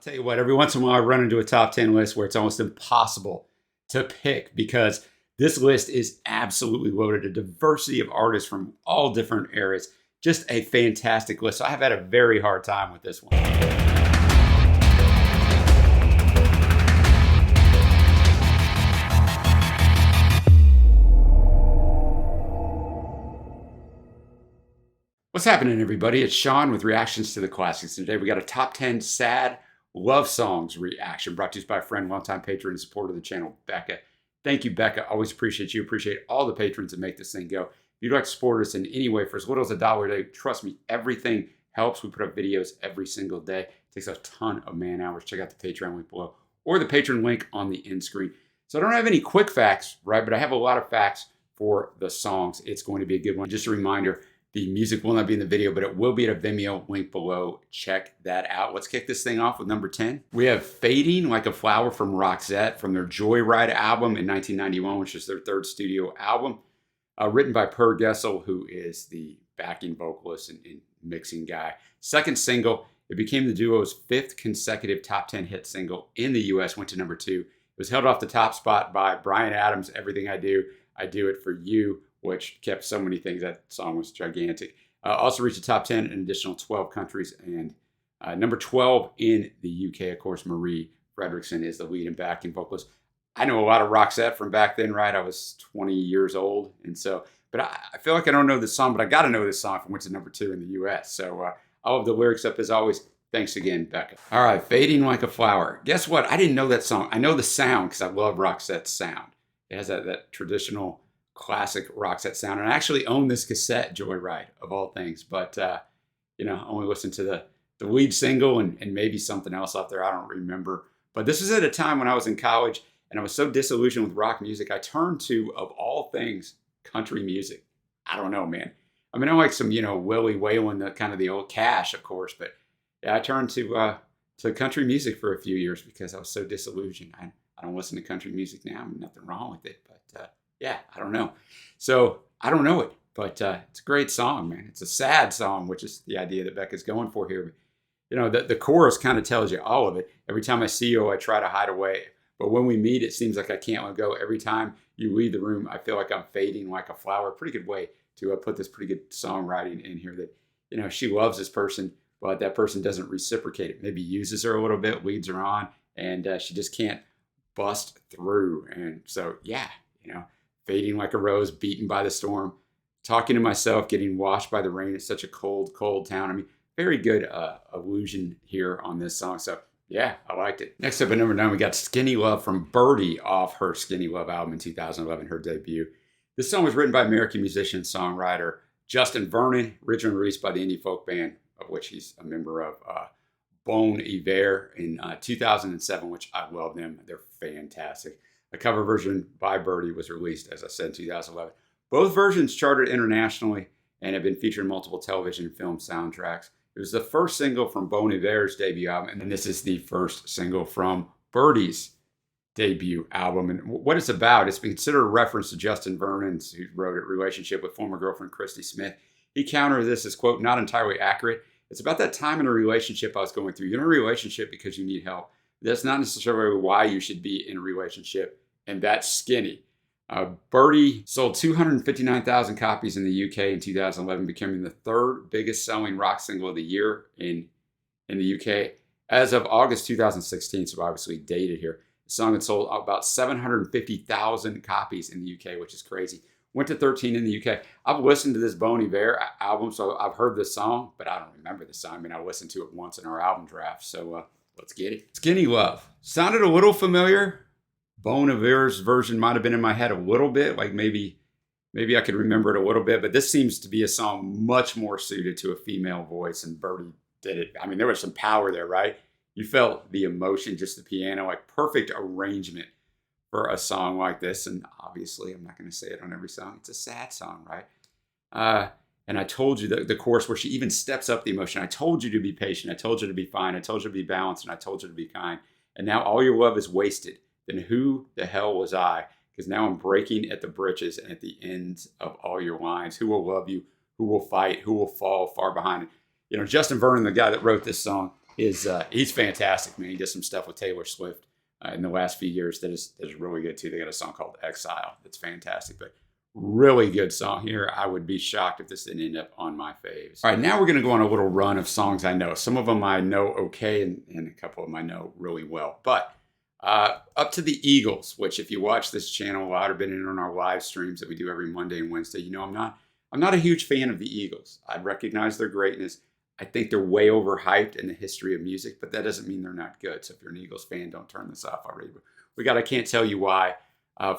Tell you what, every once in a while I run into a top 10 list where it's almost impossible to pick because this list is absolutely loaded. A diversity of artists from all different eras. Just a fantastic list. So I have had a very hard time with this one. What's happening, everybody? It's Sean with Reactions to the Classics. Today we got a top 10 sad love songs reaction brought to us by a friend, longtime patron and supporter of the channel, Becca. Thank you, Becca. Always appreciate you. Appreciate all the patrons that make this thing go. If you'd like to support us in any way for as little as $1 a day, trust me, everything helps. We put up videos every single day. It takes a ton of man hours. Check out the Patreon link below or the patron link on the end screen. So I don't have any quick facts, right? But I have a lot of facts for the songs. It's going to be a good one. Just a reminder, the music will not be in the video, but it will be at a Vimeo link below. Check that out. Let's kick this thing off with number 10. We have Fading Like a Flower from Roxette from their Joyride album in 1991, which is their third studio album. Written by Per Gessel, who is the backing vocalist and mixing guy. Second single, it became the duo's fifth consecutive top 10 hit single in the US, went to number 2. It was held off the top spot by Bryan Adams' Everything I Do It For You, which kept so many things. That song was gigantic. Also reached the top 10 in an additional 12 countries. And number 12 in the UK, of course, Marie Fredriksson is the lead and backing vocalist. I know a lot of Roxette from back then, right? I was 20 years old. And so, but I feel like I don't know this song, but I got to know this song if it went to number 2 in the US. So I'll have the lyrics up as always. Thanks again, Becca. All right, Fading Like a Flower. Guess what? I didn't know that song. I know the sound because I love Roxette's sound. It has that traditional classic Roxette sound. And I actually own this cassette, Joyride, of all things. But, you know, I only listened to the lead single and maybe something else out there. I don't remember. But this was at a time when I was in college and I was so disillusioned with rock music. I turned to, of all things, country music. I don't know, man. I mean, I like some, you know, Willie Whalen, the kind of the old Cash, of course. But yeah, I turned to country music for a few years because I was so disillusioned. I don't listen to country music now. I mean, nothing wrong with it. But, yeah, I don't know. So I don't know it, but it's a great song, man. It's a sad song, which is the idea that Becca's going for here. You know, the chorus kind of tells you all of it. Every time I see you, I try to hide away. But when we meet, it seems like I can't let go. Every time you leave the room, I feel like I'm fading like a flower. Pretty good way to put this pretty good songwriting in here that, you know, she loves this person, but that person doesn't reciprocate it. Maybe uses her a little bit, leads her on, and she just can't bust through. And so, yeah, you know, fading like a rose, beaten by the storm, talking to myself, getting washed by the rain. It's such a cold, cold town. I mean, very good allusion here on this song. So yeah, I liked it. Next up at number 9, we got Skinny Love from Birdy off her Skinny Love album in 2011, her debut. This song was written by American musician and songwriter Justin Vernon, originally released by the indie folk band, of which he's a member of, Bon Iver, in 2007, which I love them. They're fantastic. A cover version by Birdy was released, as I said, in 2011. Both versions charted internationally and have been featured in multiple television and film soundtracks. It was the first single from Bon Iver's debut album, and this is the first single from Birdy's debut album. And what it's about, it's been considered a reference to Justin Vernon's, who wrote it, relationship with former girlfriend Christy Smith. He countered this as, quote, not entirely accurate. It's about that time in a relationship I was going through. You're in a relationship because you need help. That's not necessarily why you should be in a relationship. And that's skinny. Birdy sold 259,000 copies in the UK in 2011, becoming the third biggest selling rock single of the year in the UK. As of August 2016, so obviously dated here, the song had sold about 750,000 copies in the UK, which is crazy. Went to 13 in the UK. I've listened to this Bon Iver album, so I've heard this song, but I don't remember the song. I mean, I listened to it once in our album draft, so let's get it. Skinny Love. Sounded a little familiar. Bon Iver's version might have been in my head a little bit, like maybe I could remember it a little bit, but this seems to be a song much more suited to a female voice, and Birdy did it. I mean, there was some power there, right? You felt the emotion, just the piano, like perfect arrangement for a song like this. And obviously, I'm not going to say it on every song. It's a sad song, right? And I told you the chorus where she even steps up the emotion. I told you to be patient. I told you to be fine. I told you to be balanced, and I told you to be kind. And now all your love is wasted. Then who the hell was I? Because now I'm breaking at the britches and at the ends of all your lines. Who will love you? Who will fight? Who will fall far behind? You know, Justin Vernon, the guy that wrote this song, he's fantastic, man. He does some stuff with Taylor Swift in the last few years that is really good too. They got a song called Exile that's fantastic, but really good song here. I would be shocked if this didn't end up on my faves. All right, now we're going to go on a little run of songs I know. Some of them I know okay, and a couple of them I know really well. But up to the Eagles, which if you watch this channel a lot or been in on our live streams that we do every Monday and Wednesday, you know I'm not a huge fan of the Eagles. I recognize their greatness. I think they're way overhyped in the history of music, but that doesn't mean they're not good. So if you're an Eagles fan, don't turn this off already. But we got I Can't Tell You Why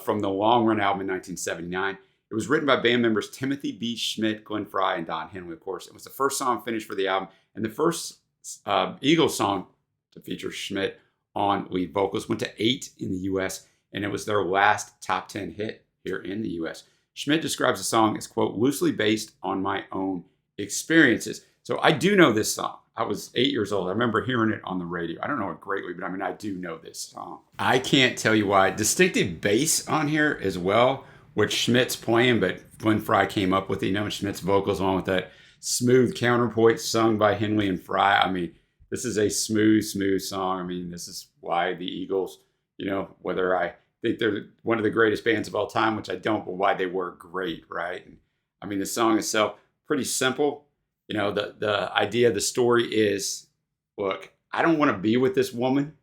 from the Long Run album in 1979. It was written by band members Timothy B. Schmidt, Glenn Frey, and Don Henley, of course. It was the first song finished for the album and the first Eagles song to feature Schmidt on lead vocals. Went to 8 in the U.S., and it was their last top 10 hit here in the U.S. Schmidt describes the song as, quote, loosely based on my own experiences. So I do know this song. I was 8 years old. I remember hearing it on the radio. I don't know it greatly, but I mean, I do know this song. I Can't Tell You Why. Distinctive bass on here as well, which Schmidt's playing, but Glenn Frey came up with it. You know, Schmidt's vocals along with that smooth counterpoint sung by Henley and Frey. I mean, this is a smooth song. I mean, this is why the Eagles, you know, whether I think they're one of the greatest bands of all time, which I don't, but why they were great, right? And, I mean, the song itself, pretty simple. You know, the idea of the story is, look, I don't want to be with this woman,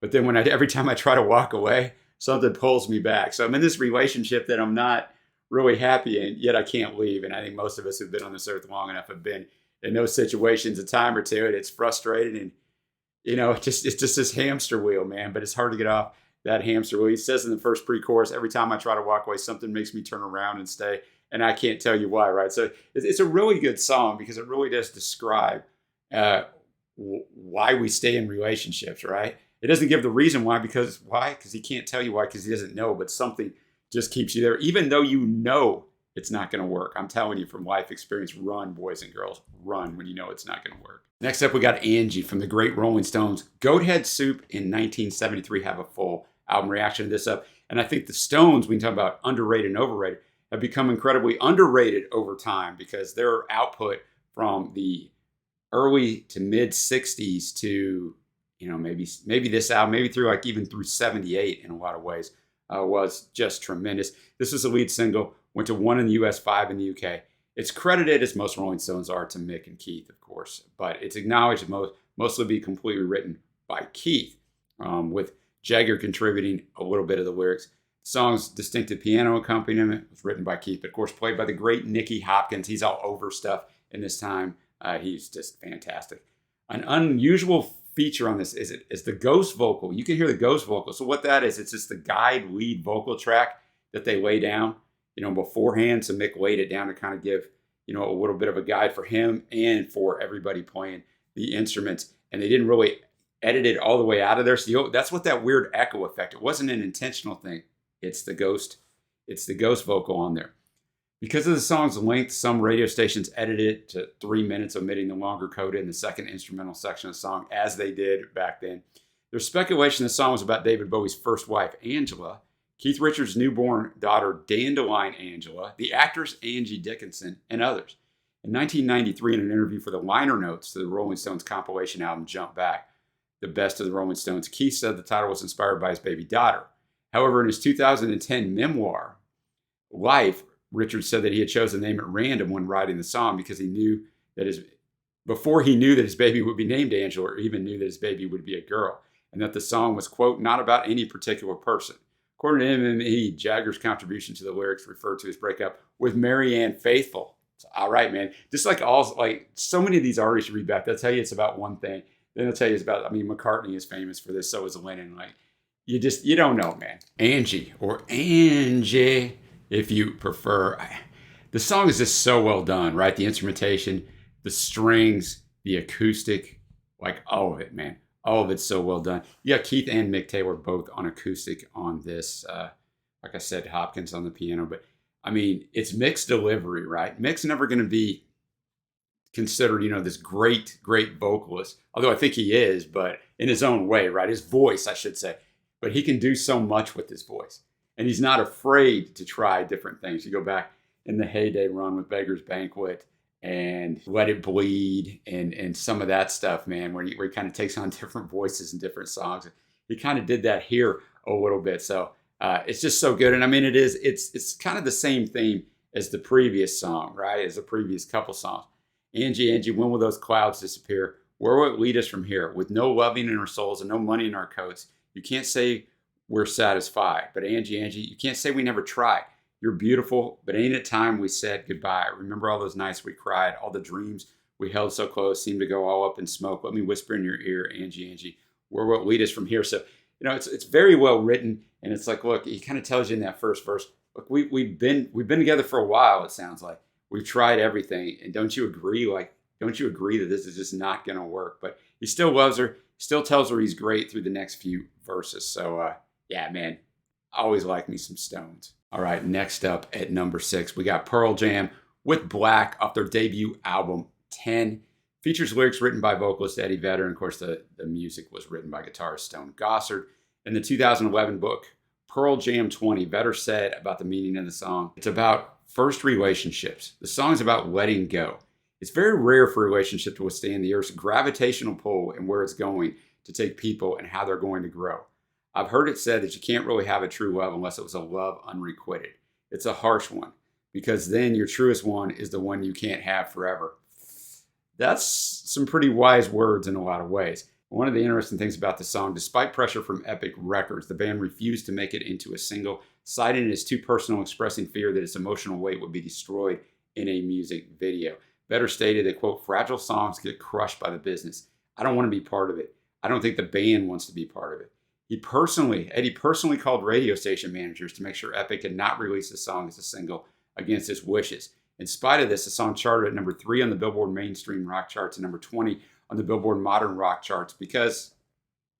but then every time I try to walk away, something pulls me back. So I'm in this relationship that I'm not really happy in, yet I can't leave. And I think most of us who've been on this earth long enough have been in those situations a time or two, and it's frustrating. And, you know, it's just this hamster wheel, man, but it's hard to get off that hamster wheel. He says in the first pre-chorus, every time I try to walk away, something makes me turn around and stay. And I can't tell you why, right? So it's a really good song because it really does describe why we stay in relationships, right? It doesn't give the reason why, because he can't tell you why, because he doesn't know, but something just keeps you there, even though you know it's not going to work. I'm telling you from life experience, run, boys and girls, run when you know it's not going to work. Next up, we got Angie from the great Rolling Stones. Goathead Soup in 1973 have a full album reaction to this up. And I think the Stones, we can talk about underrated and overrated, have become incredibly underrated over time because their output from the early to mid 60s to, you know, maybe this album, maybe through even through 78 in a lot of ways, was just tremendous. This was the lead single, went to 1 in the US, 5 in the UK. It's credited, as most Rolling Stones are, to Mick and Keith, of course, but it's acknowledged to mostly be completely written by Keith, with Jagger contributing a little bit of the lyrics. The song's distinctive piano accompaniment was written by Keith, but of course played by the great Nicky Hopkins. He's all over stuff in this time. He's just fantastic. An unusual feature on this is the ghost vocal. You can hear the ghost vocal. So what that is, it's just the guide lead vocal track that they lay down, you know, beforehand. So Mick laid it down to kind of give, you know, a little bit of a guide for him and for everybody playing the instruments. And they didn't really edit it all the way out of there. So that's what that weird echo effect. It wasn't an intentional thing. It's the ghost vocal on there. Because of the song's length, some radio stations edited it to 3 minutes, omitting the longer coda in the second instrumental section of the song, as they did back then. There's speculation the song was about David Bowie's first wife, Angela, Keith Richards' newborn daughter, Dandelion Angela, the actress Angie Dickinson, and others. In 1993, in an interview for the liner notes to the Rolling Stones compilation album Jump Back, the best of the Rolling Stones, Keith said the title was inspired by his baby daughter. However, in his 2010 memoir, Life, Richards said that he had chosen the name at random when writing the song because he knew that before he knew that his baby would be named Angela, or even knew that his baby would be a girl, and that the song was, quote, not about any particular person. According to MME, Jagger's contribution to the lyrics referred to his breakup with Marianne Faithfull. So, all right, man. Just like so many of these artists you read back, they'll tell you it's about one thing. Then they'll tell you it's about, I mean, McCartney is famous for this, so is Lennon. Like, you don't know, man. Angie, or Angie, if you prefer. The song is just so well done, right? The instrumentation, the strings, the acoustic, like all of it, man. All of it's so well done. You got Keith and Mick Taylor both on acoustic on this. Like I said, Hopkins on the piano. But, I mean, it's Mick's delivery, right? Mick's never going to be considered, you know, this great vocalist. Although I think he is, but in his own way, right? His voice, I should say. But he can do so much with his voice. And he's not afraid to try different things. You go back in the heyday run with Beggar's Banquet and Let It Bleed and some of that stuff, man, where he kind of takes on different voices and different songs. He kind of did that here a little bit. So it's just so good. And I mean, it's kind of the same theme as the previous song, right? As the previous couple songs. Angie, Angie, when will those clouds disappear? Where will it lead us from here? With no loving in our souls and no money in our coats, you can't say we're satisfied. But Angie, Angie, you can't say we never tried. You're beautiful, but ain't it time we said goodbye? Remember all those nights we cried, all the dreams we held so close seemed to go all up in smoke. Let me whisper in your ear, Angie, Angie, where will it lead us from here? So, it's very well written, and it's like, look, he kind of tells you in that first verse, look, we've been together for a while, it sounds like. We've tried everything, and don't you agree? Don't you agree that this is just not going to work? But he still loves her, still tells her he's great through the next few verses. So, yeah, man, I always like me some Stones. All right, next up at number 6, we got Pearl Jam with Black off their debut album, 10. Features lyrics written by vocalist Eddie Vedder, and of course the music was written by guitarist Stone Gossard. In the 2011 book, Pearl Jam 20, Vedder said about the meaning of the song, it's about first relationships. The song's about letting go. It's very rare for a relationship to withstand the Earth's gravitational pull and where it's going to take people and how they're going to grow. I've heard it said that you can't really have a true love unless it was a love unrequited. It's a harsh one, because then your truest one is the one you can't have forever. That's some pretty wise words in a lot of ways. One of the interesting things about the song, despite pressure from Epic Records, the band refused to make it into a single, citing it as too personal, expressing fear that its emotional weight would be destroyed in a music video. Vedder stated that, quote, fragile songs get crushed by the business. I don't want to be part of it. I don't think the band wants to be part of it. Eddie personally called radio station managers to make sure Epic had not released the song as a single against his wishes. In spite of this, the song charted at number 3 on the Billboard mainstream rock charts and number 20 on the Billboard modern rock charts because,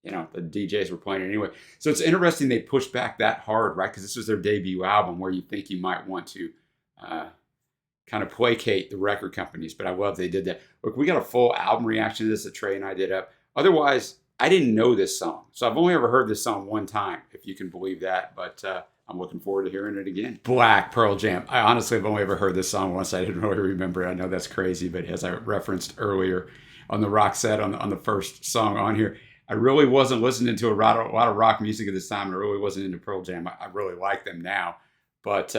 the DJs were playing it anyway. So it's interesting they pushed back that hard, right? Because this was their debut album where you think you might want to kind of placate the record companies. But I love they did that. Look, we got a full album reaction to this that Trey and I did up. Otherwise, I didn't know this song. So I've only ever heard this song one time, if you can believe that. But I'm looking forward to hearing it again. Black, Pearl Jam. I honestly have only ever heard this song once. I didn't really remember it. I know that's crazy, but as I referenced earlier on the Roxette, on the first song on here, I really wasn't listening to a lot of rock music at this time. I really wasn't into Pearl Jam. I really like them now. But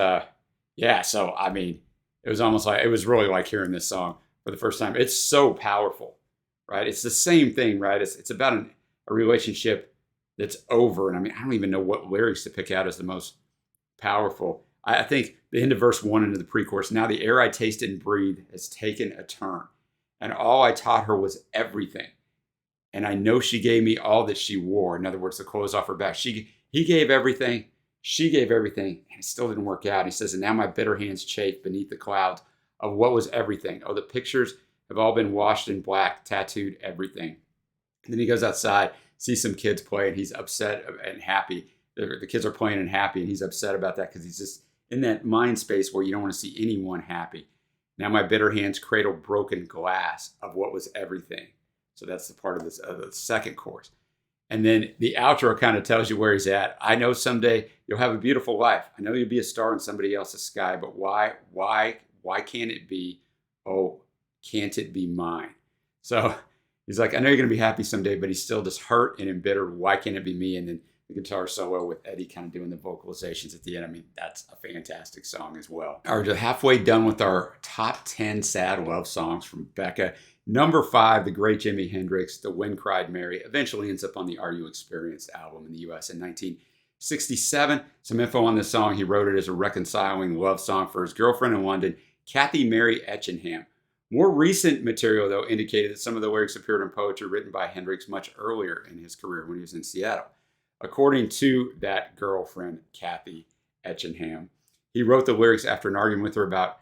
yeah, so I mean, it was really like hearing this song for the first time. It's so powerful, right? It's the same thing, right? It's about a relationship that's over. And I mean, I don't even know what lyrics to pick out as the most powerful. I think the end of verse 1 into the pre-chorus, now the air I tasted and breathed has taken a turn. And all I taught her was everything. And I know she gave me all that she wore. In other words, the clothes off her back. He gave everything. She gave everything. And it still didn't work out. He says, and now my bitter hands chafe beneath the clouds of what was everything. Oh, the pictures have all been washed in black, tattooed everything. And then he goes outside, sees some kids play, and he's upset and happy. The kids are playing and happy, and he's upset about that because he's just in that mind space where you don't want to see anyone happy. Now my bitter hands cradle broken glass of what was everything. So that's the part of this the second chorus. And then the outro kind of tells you where he's at. I know someday you'll have a beautiful life. I know you'll be a star in somebody else's sky, but why can't it be, can't it be mine? So he's like, I know you're going to be happy someday, but he's still just hurt and embittered. Why can't it be me? And then the guitar solo with Eddie kind of doing the vocalizations at the end. I mean, that's a fantastic song as well. All right, we're halfway done with our top 10 sad love songs from Becca. Number 5, the great Jimi Hendrix, The Wind Cried Mary, eventually ends up on the Are You Experienced album in the U.S. in 1967. Some info on this song. He wrote it as a reconciling love song for his girlfriend in London, Kathy Mary Etchingham. More recent material, though, indicated that some of the lyrics appeared in poetry written by Hendrix much earlier in his career when he was in Seattle. According to that girlfriend, Kathy Etchingham, he wrote the lyrics after an argument with her about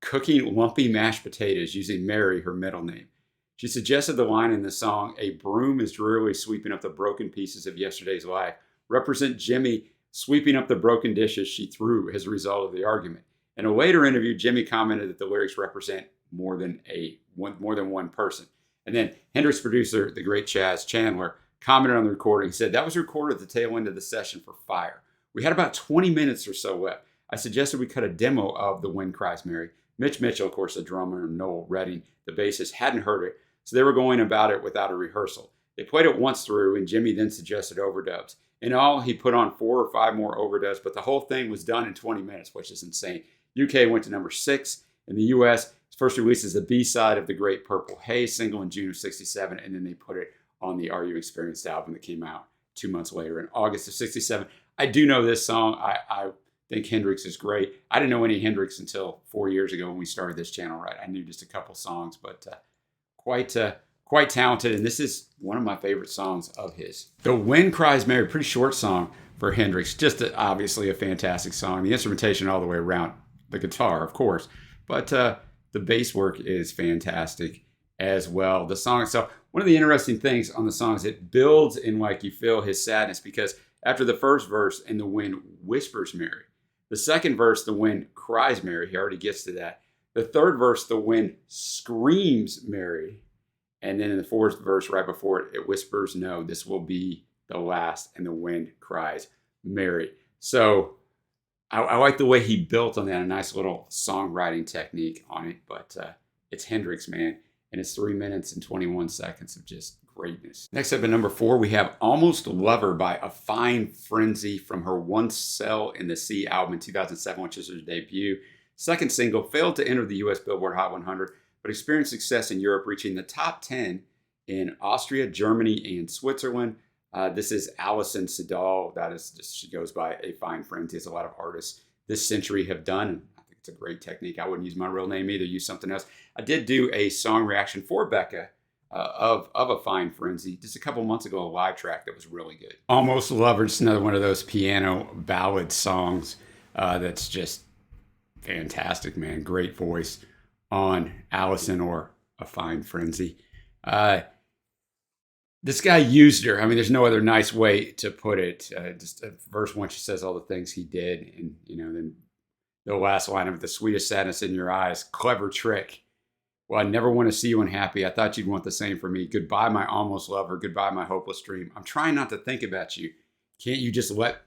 cooking lumpy mashed potatoes using Mary, her middle name. She suggested the line in the song, a broom is drearily sweeping up the broken pieces of yesterday's life, represent Jimmy sweeping up the broken dishes she threw as a result of the argument. In a later interview, Jimmy commented that the lyrics represent more than one person. And then Hendrix producer, the great Chaz Chandler, commented on the recording. He said, that was recorded at the tail end of the session for Fire. We had about 20 minutes or so left. I suggested we cut a demo of The Wind Cries Mary, Mitch Mitchell, of course, the drummer, and Noel Redding, the bassist, hadn't heard it, so they were going about it without a rehearsal. They played it once through, and Jimmy then suggested overdubs. In all, he put on 4 or 5 more overdubs, but the whole thing was done in 20 minutes, which is insane. UK went to number 6. In the US, its first release is the B-side of the Great Purple Haze single in June of '67, and then they put it on the Are You Experienced album that came out 2 months later in August of '67. I do know this song. I think Hendrix is great. I didn't know any Hendrix until 4 years ago when we started this channel, right? I knew just a couple songs, but quite talented, and this is one of my favorite songs of his. The Wind Cries Mary, pretty short song for Hendrix, just obviously a fantastic song. The instrumentation all the way around, the guitar, of course, but the bass work is fantastic as well. The song itself, one of the interesting things on the song is it builds in like you feel his sadness, because after the first verse, and the wind whispers Mary. The second verse, the wind cries Mary. He already gets to that. The third verse, the wind screams Mary. And then in the fourth verse, right before it, it whispers, no, this will be the last, and the wind cries Mary. So I like the way he built on that, a nice little songwriting technique on it. But it's Hendrix, man, and it's 3 minutes and 21 seconds of just greatness. Next up at number 4, we have Almost Lover by A Fine Frenzy from her One Cell in the Sea album in 2007, which is her debut. Second single, failed to enter the US Billboard Hot 100, but experienced success in Europe, reaching the top 10 in Austria, Germany, and Switzerland. This is Alison Sedal. That is just, she goes by A Fine Frenzy, as a lot of artists this century have done. And I think it's a great technique. I wouldn't use my real name either, use something else. I did do a song reaction for Becca of A Fine Frenzy just a couple months ago, a live track that was really good. Almost Lover, just another one of those piano ballad songs that's just fantastic, man. Great voice on Allison or A Fine Frenzy. This guy used her. I mean, there's no other nice way to put it. Just verse 1, she says all the things he did. And, then the last line of it, the sweetest sadness in your eyes, clever trick. Well, I never want to see you unhappy. I thought you'd want the same for me. Goodbye, my almost lover. Goodbye, my hopeless dream. I'm trying not to think about you. Can't you just let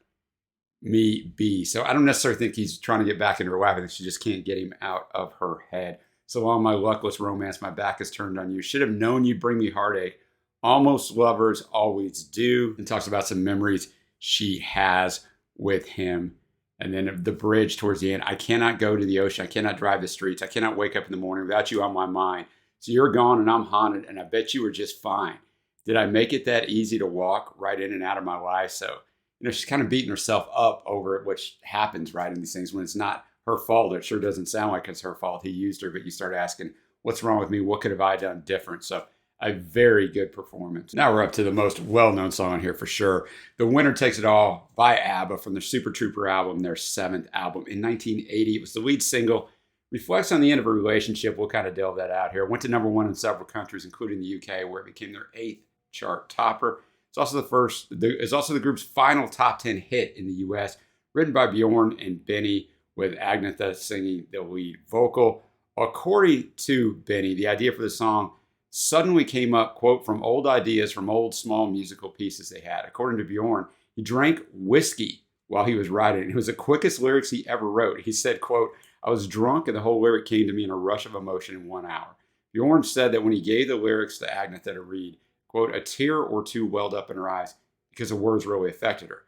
me be? So I don't necessarily think he's trying to get back into her life. I think she just can't get him out of her head. So long, my luckless romance, my back is turned on you. Should have known you'd bring me heartache. Almost lovers always do. And talks about some memories she has with him. And then the bridge towards the end. I cannot go to the ocean. I cannot drive the streets. I cannot wake up in the morning without you on my mind. So you're gone and I'm haunted, and I bet you were just fine. Did I make it that easy to walk right in and out of my life? So, she's kind of beating herself up over it, which happens, right, in these things when it's not her fault. It sure doesn't sound like it's her fault. He used her, but you start asking, what's wrong with me? What could have I done different? So a very good performance. Now we're up to the most well-known song on here for sure. The Winner Takes It All by Abba from their Super Trooper album, their 7th album in 1980. It was the lead single. Reflects on the end of a relationship. We'll kind of delve that out here. Went to number 1 in several countries, including the UK, where it became their 8th chart topper. It's also the group's final top 10 hit in the US, written by Bjorn and Benny, with Agnetha singing the lead vocal. According to Benny, the idea for the song suddenly came up, quote, from old ideas from old small musical pieces they had. According to Bjorn, he drank whiskey while he was writing. It was the quickest lyrics he ever wrote. He said, quote, I was drunk and the whole lyric came to me in a rush of emotion in 1 hour. Bjorn said that when he gave the lyrics to Agnetha to read, quote, a tear or two welled up in her eyes because the words really affected her.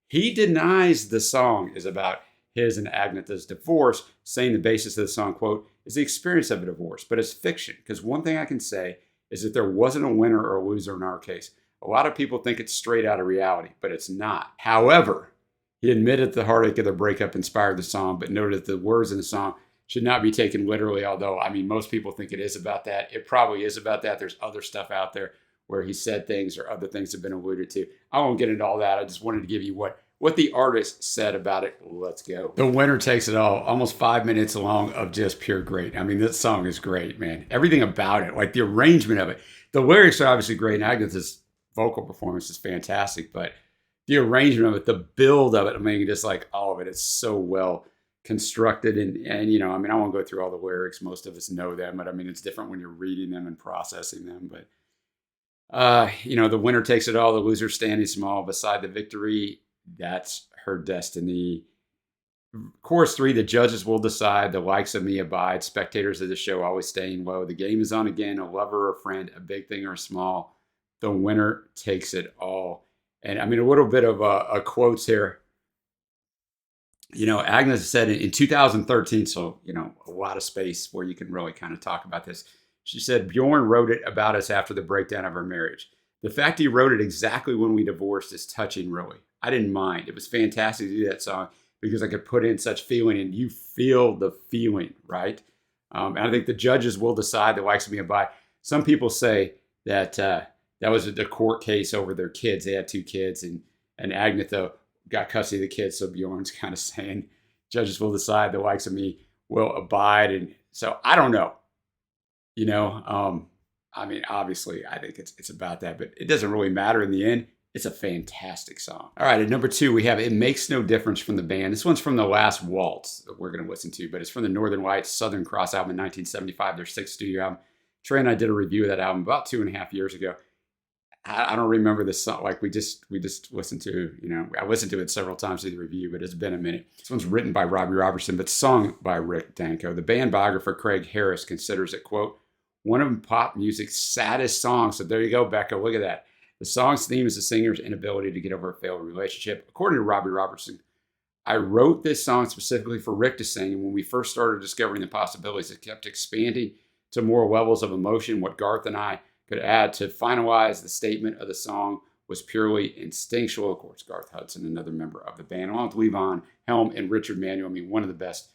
He denies the song is about his and Agnetha's divorce, saying the basis of the song, quote, is the experience of a divorce, but it's fiction. Because one thing I can say is that there wasn't a winner or a loser in our case. A lot of people think it's straight out of reality, but it's not. However, he admitted the heartache of the breakup inspired the song, but noted that the words in the song should not be taken literally, although, most people think it is about that. It probably is about that. There's other stuff out there where he said things or other things have been alluded to. I won't get into all that. I just wanted to give you what the artist said about it. Let's go. The Winner Takes It All, almost 5 minutes long of just pure great. This song is great, man. Everything about it, like the arrangement of it. The lyrics are obviously great, and Agnetha's vocal performance is fantastic, but the arrangement of it, the build of it, just like all of it, it's so well constructed. And I won't go through all the lyrics. Most of us know them, but it's different when you're reading them and processing them. But the winner takes it all, the loser standing small beside the victory. That's her destiny. Chorus 3, the judges will decide, the likes of me abide, spectators of the show always staying low. The game is on again, a lover or a friend, a big thing or a small. The winner takes it all. And I mean, a little bit of a quotes here. Agnes said in 2013, so, a lot of space where you can really kind of talk about this. She said, Bjorn wrote it about us after the breakdown of our marriage. The fact he wrote it exactly when we divorced is touching, really. I didn't mind. It was fantastic to do that song because I could put in such feeling and you feel the feeling, right? And I think the judges will decide the likes of me abide. Some people say that that was the court case over their kids. They had 2 kids, and Agnetha got custody of the kids. So Bjorn's kind of saying judges will decide the likes of me will abide. And so I don't know. I mean, obviously, I think it's about that, but it doesn't really matter in the end. It's a fantastic song. All right, at number 2, we have It Makes No Difference from the band. This one's from The Last Waltz that we're going to listen to, but it's from the Northern Lights Southern Cross album in 1975, their 6th studio album. Trey and I did a review of that album about 2.5 years ago. I don't remember this song. Like we just listened to, I listened to it several times to the review, but it's been a minute. This one's written by Robbie Robertson, but sung by Rick Danko. The band biographer Craig Harris considers it, quote, one of pop music's saddest songs. So there you go, Becca. Look at that. The song's theme is the singer's inability to get over a failed relationship. According to Robbie Robertson, I wrote this song specifically for Rick to sing, and when we first started discovering the possibilities, it kept expanding to more levels of emotion. What Garth and I could add to finalize the statement of the song was purely instinctual. Of course, Garth Hudson, another member of the band, along with Levon Helm and Richard Manuel. I mean, one of the best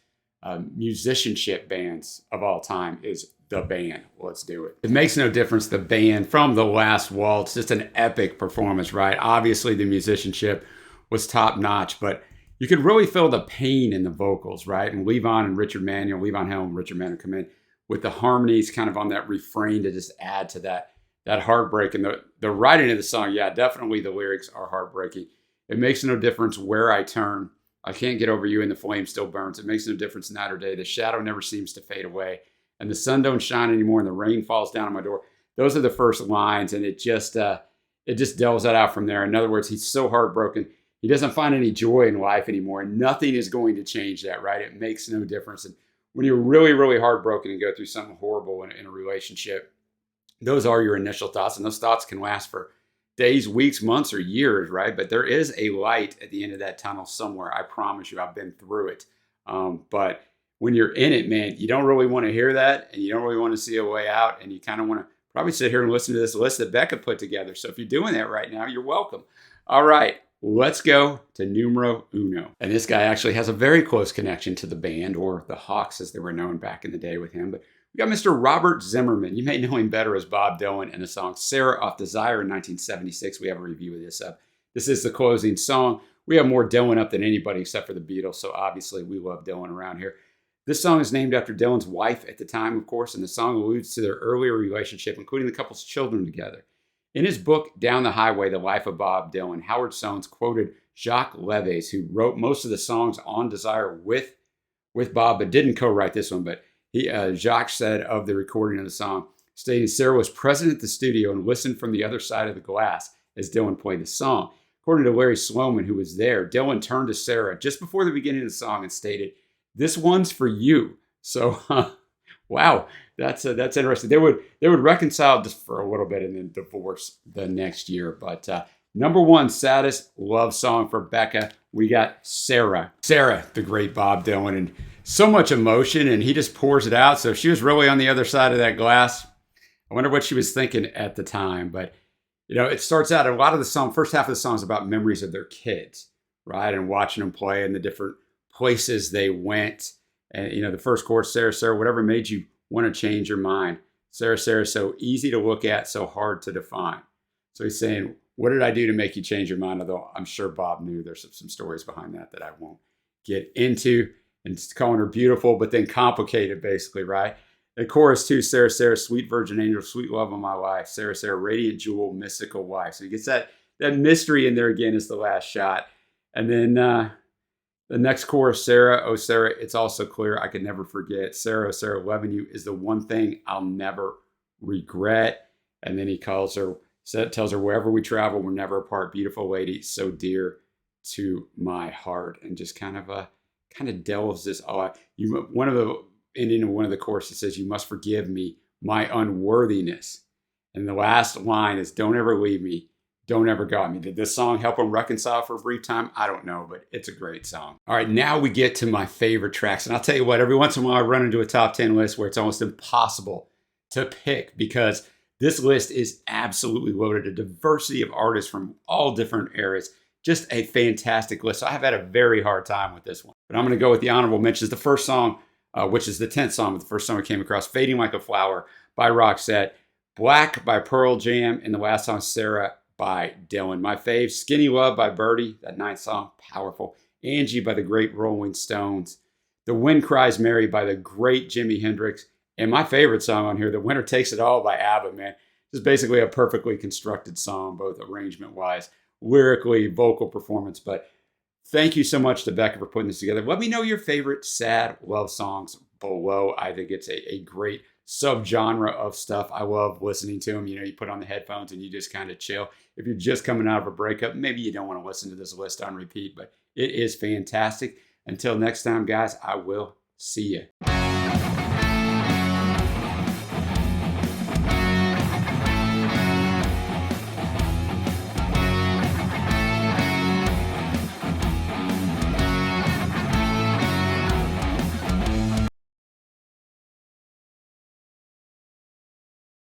musicianship bands of all time is the band. Let's do it. It Makes No Difference, the band from The Last Waltz. Just an epic performance, right? Obviously, the musicianship was top notch, but you could really feel the pain in the vocals, right? And Levon and Richard Manuel, Levon Helm and Richard Manuel come in with the harmonies kind of on that refrain to just add to that heartbreak. And the writing of the song, yeah, definitely the lyrics are heartbreaking. It makes no difference where I turn. I can't get over you and the flame still burns. It makes no difference night or day. The shadow never seems to fade away. And the sun don't shine anymore and the rain falls down on my door. Those are the first lines. And it just delves that out from there. In other words, he's so heartbroken. He doesn't find any joy in life anymore. And nothing is going to change that, right? It makes no difference. And when you're really, really heartbroken and go through something horrible in a relationship, those are your initial thoughts. And those thoughts can last for days, weeks, months, or years, right? But there is a light at the end of that tunnel somewhere. I promise you, I've been through it. But when you're in it, man, you don't really want to hear that, and you don't really want to see a way out, and you kind of want to probably sit here and listen to this list that Becca put together. So if you're doing that right now, you're welcome. All right, let's go to numero uno. And this guy actually has a very close connection to the band, or the Hawks as they were known back in the day with him. But we got Mr. Robert Zimmerman. You may know him better as Bob Dylan and the song Sarah off Desire in 1976. We have a review of this up. This is the closing song. We have more Dylan up than anybody except for the Beatles, so obviously we love Dylan around here. This song is named after Dylan's wife at the time, of course, and the song alludes to their earlier relationship, including the couple's children together. In his book, Down the Highway, The Life of Bob Dylan, Howard Soanes quoted Jacques Leves, who wrote most of the songs on Desire with Bob, but didn't co-write this one. But Jacques said of the recording of the song, stating Sarah was present at the studio and listened from the other side of the glass as Dylan played the song. According to Larry Sloman, who was there, Dylan turned to Sarah just before the beginning of the song and stated, "This one's for you." So, wow, that's interesting. They would reconcile just for a little bit and then divorce the next year. But number one saddest love song for Becca, we got Sarah. Sarah, the great Bob Dylan, and so much emotion, and he just pours it out. So if she was really on the other side of that glass, I wonder what she was thinking at the time. But it starts out, a lot of the song, first half of the song is about memories of their kids, right? And watching them play in the different places they went. And, the first chorus, Sarah, Sarah, whatever made you want to change your mind. Sarah, Sarah, so easy to look at, so hard to define. So he's saying, what did I do to make you change your mind? Although I'm sure Bob knew there's some stories behind that I won't get into. And calling her beautiful, but then complicated, basically, right? The chorus too, Sarah, Sarah, sweet virgin angel, sweet love of my life. Sarah, Sarah, radiant jewel, mystical wife. So he gets that mystery in there again is the last shot. And then the next chorus, Sarah, oh Sarah, it's also clear I can never forget. Sarah, oh Sarah, loving you is the one thing I'll never regret. And then he tells her, wherever we travel, we're never apart. Beautiful lady, so dear to my heart. And just kind of kind of delves this. One of the ending of one of the choruses says, "You must forgive me my unworthiness." And the last line is, "Don't ever leave me. Don't ever go me." Did this song help them reconcile for a brief time? I don't know, but it's a great song. All right, now we get to my favorite tracks. And I'll tell you what, every once in a while I run into a top 10 list where it's almost impossible to pick because this list is absolutely loaded. A diversity of artists from all different eras. Just a fantastic list. So I have had a very hard time with this one. But I'm going to go with the honorable mentions. The first song, which is the 10th song, but the first song I came across, "Fading Like a Flower" by Roxette, "Black" by Pearl Jam, and the last song, "Sarah" by Dylan. My fave, "Skinny Love" by Birdy, that 9th song, powerful. "Angie" by the great Rolling Stones. "The Wind Cries Mary" by the great Jimi Hendrix. And my favorite song on here, "The Winner Takes It All" by Abba, man. This is basically a perfectly constructed song, both arrangement-wise, lyrically, vocal performance. But thank you so much to Becca for putting this together. Let me know your favorite sad love songs below. I think it's a great subgenre of stuff. I love listening to them. You put on the headphones and you just kind of chill. If you're just coming out of a breakup, maybe you don't want to listen to this list on repeat, but it is fantastic. Until next time, guys, I will see you.